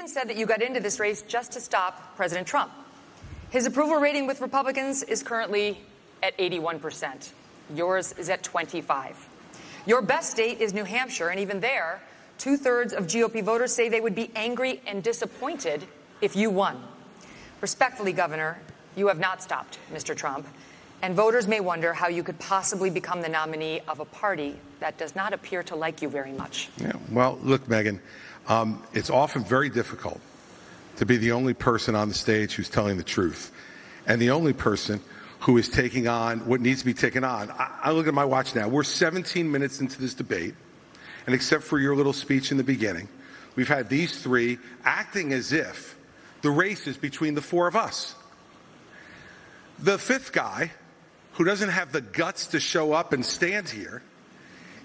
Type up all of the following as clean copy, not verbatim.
even said that you got into this race just to stop President Trump. His approval rating with Republicans is currently at 81%. Yours is at 25. Your best state is New Hampshire, and even there, 2/3 of GOP voters say they would be angry and disappointed if you won. Respectfully, Governor, you have not stopped Mr. Trump, and voters may wonder how you could possibly become the nominee of a party that does not appear to like you very much. Yeah, well, look, Megyn, it's often very difficult to be the only person on the stage who's telling the truth, and the only person who is taking on what needs to be taken on. I look at my watch now. We're 17 minutes into this debate, and except for your little speech in the beginning, we've had these three acting as if the race is between the four of us. The fifth guy, who doesn't have the guts to show up and stand here,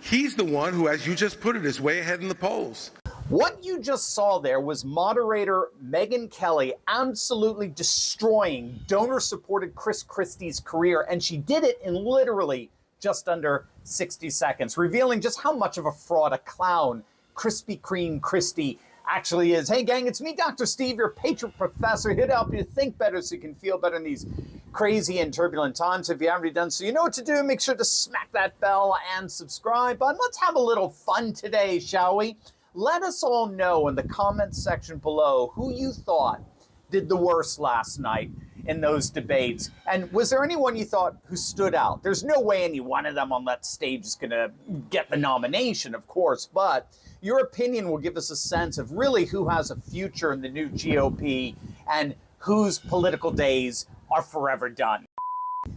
he's the one who, as you just put it, is way ahead in the polls. What you just saw there was moderator Megyn Kelly absolutely destroying donor-supported Christie's career, and she did it in literally just under 60 seconds, revealing just how much of a fraud, a clown, Krispy Kreme Christie actually is. Hey gang, it's me, Dr. Steve, your Patron professor, here to help you think better so you can feel better in these crazy and turbulent times. If you haven't already done so, you know what to do. Make sure to smack that bell and subscribe button. Let's have a little fun today, shall we? Let us all know in the comments section below who you thought did the worst last night in those debates. And was there anyone you thought who stood out? There's no way any one of them on that stage is going to get the nomination, of course, but your opinion will give us a sense of really who has a future in the new GOP and whose political days are forever done.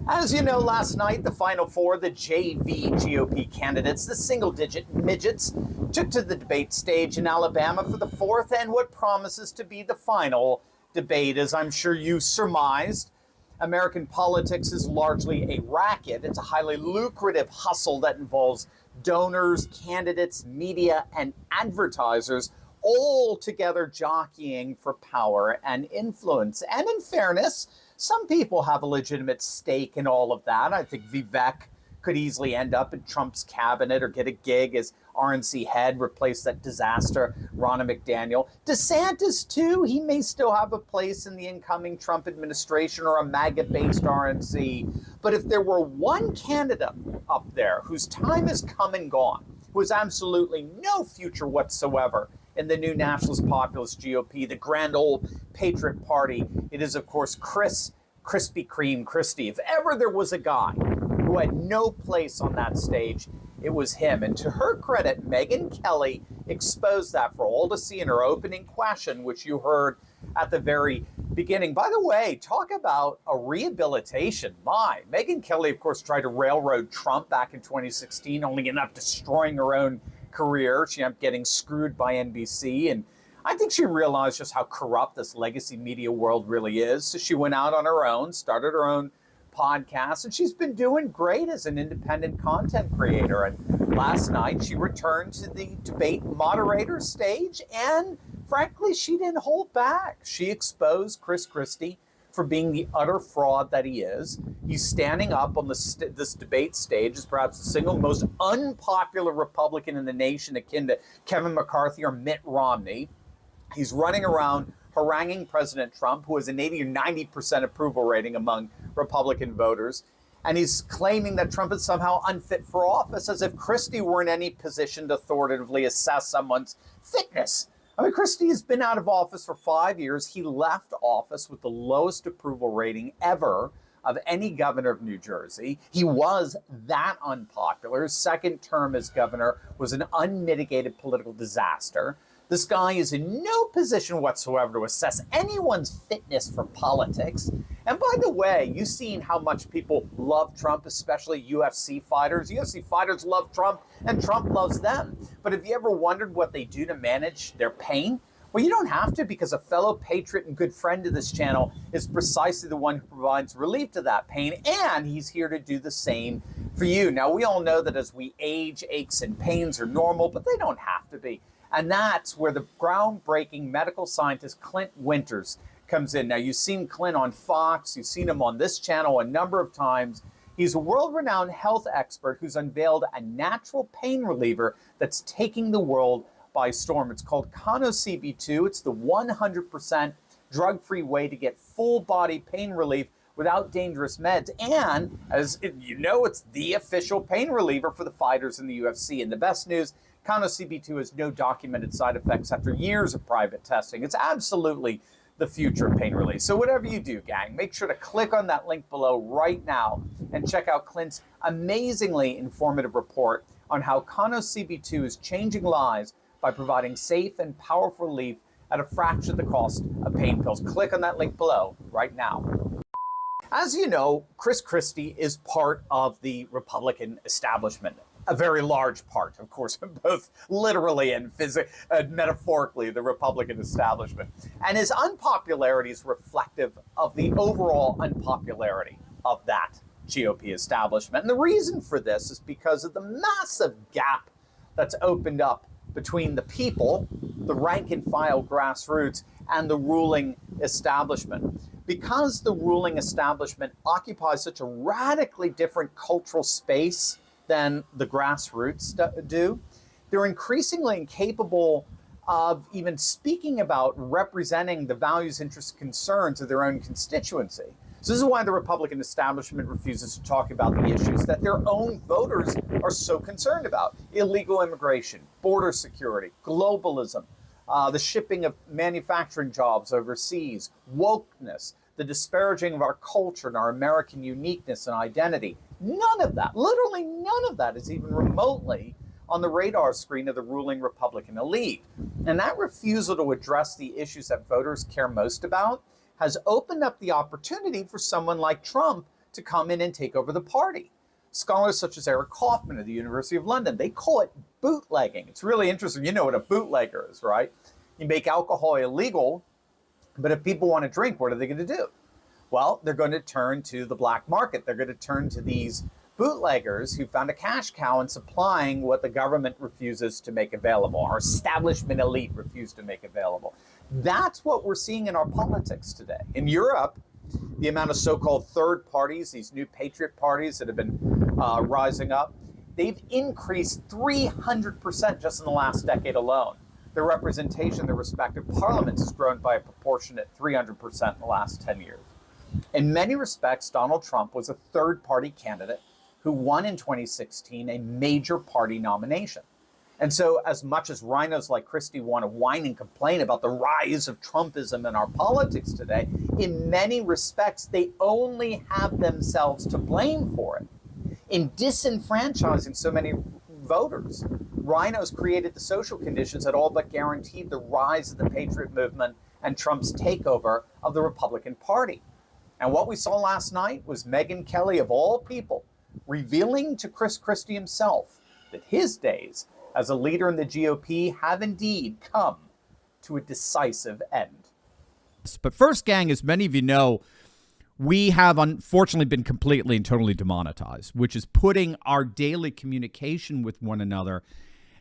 As you know, last night, the final four, the JV GOP candidates, the single-digit midgets, took to the debate stage in Alabama for the fourth and what promises to be the final debate. As I'm sure you surmised, American politics is largely a racket. It's a highly lucrative hustle that involves donors, candidates, media, and advertisers, all together jockeying for power and influence. And in fairness, some people have a legitimate stake in all of that. I think Vivek could easily end up in Trump's cabinet or get a gig as RNC head, replace that disaster Ronna McDaniel. DeSantis, too, he may still have a place in the incoming Trump administration or a MAGA-based RNC. But if there were one candidate up there whose time has come and gone, who has absolutely no future whatsoever in the new nationalist populist GOP, the grand old patriot party, it is, of course, Krispy Kreme Christie. If ever there was a guy who had no place on that stage, it was him. And to her credit, Megyn Kelly exposed that for all to see in her opening question, which you heard at the very beginning. By the way, talk about a rehabilitation. Megyn Kelly, of course, tried to railroad Trump back in 2016, only ended up destroying her own career. She ended up getting screwed by NBC. And I think she realized just how corrupt this legacy media world really is. So she went out on her own, started her own podcast, and she's been doing great as an independent content creator. And last night she returned to the debate moderator stage, and frankly, she didn't hold back. She exposed Chris Christie for being the utter fraud that he is. He's standing up on this debate stage as perhaps the single most unpopular Republican in the nation, akin to Kevin McCarthy or Mitt Romney. He's running around haranguing President Trump, who has an 80 or 90% approval rating among Republican voters. And he's claiming that Trump is somehow unfit for office, as if Christie were in any position to authoritatively assess someone's fitness. I mean, Christie has been out of office for 5 years. He left office with the lowest approval rating ever of any governor of New Jersey. He was that unpopular. His second term as governor was an unmitigated political disaster. This guy is in no position whatsoever to assess anyone's fitness for politics. And by the way, you've seen how much people love Trump, especially UFC fighters. UFC fighters love Trump, and Trump loves them. But have you ever wondered what they do to manage their pain? Well, you don't have to, because a fellow patriot and good friend of this channel is precisely the one who provides relief to that pain, and he's here to do the same for you. Now, we all know that as we age, aches and pains are normal, but they don't have to be. And that's where the groundbreaking medical scientist Clint Winters comes in. Now, you've seen Clint on Fox. You've seen him on this channel a number of times. He's a world-renowned health expert who's unveiled a natural pain reliever that's taking the world by storm. It's called CB2. It's the 100% drug-free way to get full-body pain relief without dangerous meds. And, as you know, it's the official pain reliever for the fighters in the UFC. And the best news, CB2 has no documented side effects after years of private testing. It's absolutely the future of pain relief. So whatever you do, gang, make sure to click on that link below right now and check out Clint's amazingly informative report on how CB2 is changing lives by providing safe and powerful relief at a fraction of the cost of pain pills. Click on that link below right now. As you know, Christie is part of the Republican establishment. A very large part, of course, both literally and metaphorically, the Republican establishment. And his unpopularity is reflective of the overall unpopularity of that GOP establishment. And the reason for this is because of the massive gap that's opened up between the people, the rank and file grassroots, and the ruling establishment. Because the ruling establishment occupies such a radically different cultural space than the grassroots do, they're increasingly incapable of even speaking about representing the values, interests, concerns of their own constituency. So this is why the Republican establishment refuses to talk about the issues that their own voters are so concerned about: illegal immigration, border security, globalism, the shipping of manufacturing jobs overseas, wokeness, the disparaging of our culture and our American uniqueness and identity. None of that, literally none of that, is even remotely on the radar screen of the ruling Republican elite. And that refusal to address the issues that voters care most about has opened up the opportunity for someone like Trump to come in and take over the party. Scholars such as Eric Kaufman at the University of London, they call it bootlegging. It's really interesting. You know what a bootlegger is, right? You make alcohol illegal, but if people want to drink, what are they going to do? Well, they're going to turn to the black market. They're going to turn to these bootleggers who found a cash cow in supplying what the government refuses to make available, our establishment elite refuse to make available. That's what we're seeing in our politics today. In Europe, the amount of so-called third parties, these new patriot parties that have been rising up, they've increased 300% just in the last decade alone. Their representation in their respective parliaments has grown by a proportionate 300% in the last 10 years. In many respects, Donald Trump was a third-party candidate who won in 2016 a major party nomination. And so as much as rhinos like Christie want to whine and complain about the rise of Trumpism in our politics today, in many respects, they only have themselves to blame for it. In disenfranchising so many voters, rhinos created the social conditions that all but guaranteed the rise of the patriot movement and Trump's takeover of the Republican Party. And what we saw last night was Megyn Kelly, of all people, revealing to Christie himself that his days as a leader in the GOP have indeed come to a decisive end. But first, gang, as many of you know, we have unfortunately been completely and totally demonetized, which is putting our daily communication with one another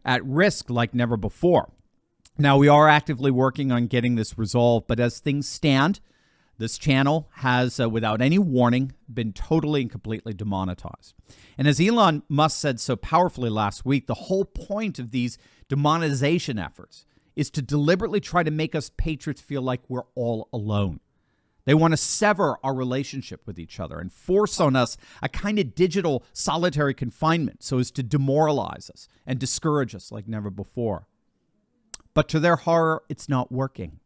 at risk like never before. Now, we are actively working on getting this resolved, but as things stand, this channel has, without any warning, been totally and completely demonetized. And as Elon Musk said so powerfully last week, the whole point of these demonetization efforts is to deliberately try to make us patriots feel like we're all alone. They want to sever our relationship with each other and force on us a kind of digital solitary confinement so as to demoralize us and discourage us like never before. But to their horror, it's not working.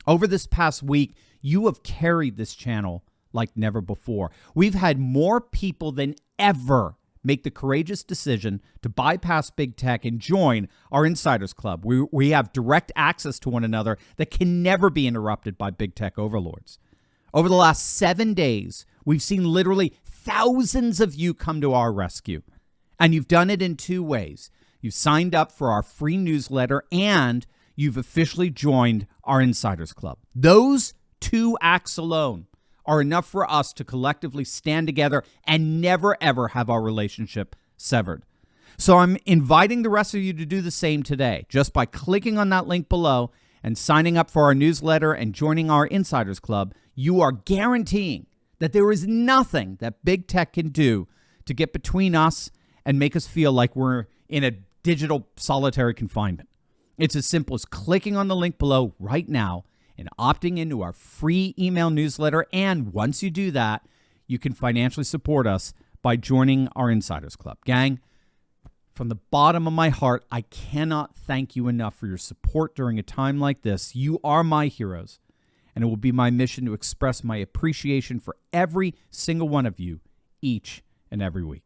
Over this past week, you have carried this channel like never before. We've had more people than ever make the courageous decision to bypass big tech and join our Insiders Club. We have direct access to one another that can never be interrupted by big tech overlords. Over the last 7 days, we've seen literally thousands of you come to our rescue. And you've done it in two ways. You've signed up for our free newsletter and you've officially joined our Insiders Club. Those two acts alone are enough for us to collectively stand together and never, ever have our relationship severed. So I'm inviting the rest of you to do the same today, just by clicking on that link below and signing up for our newsletter and joining our Insiders Club. You are guaranteeing that there is nothing that big tech can do to get between us and make us feel like we're in a digital solitary confinement. It's as simple as clicking on the link below right now and opting into our free email newsletter. And once you do that, you can financially support us by joining our Insiders Club. Gang, from the bottom of my heart, I cannot thank you enough for your support during a time like this. You are my heroes, and it will be my mission to express my appreciation for every single one of you each and every week.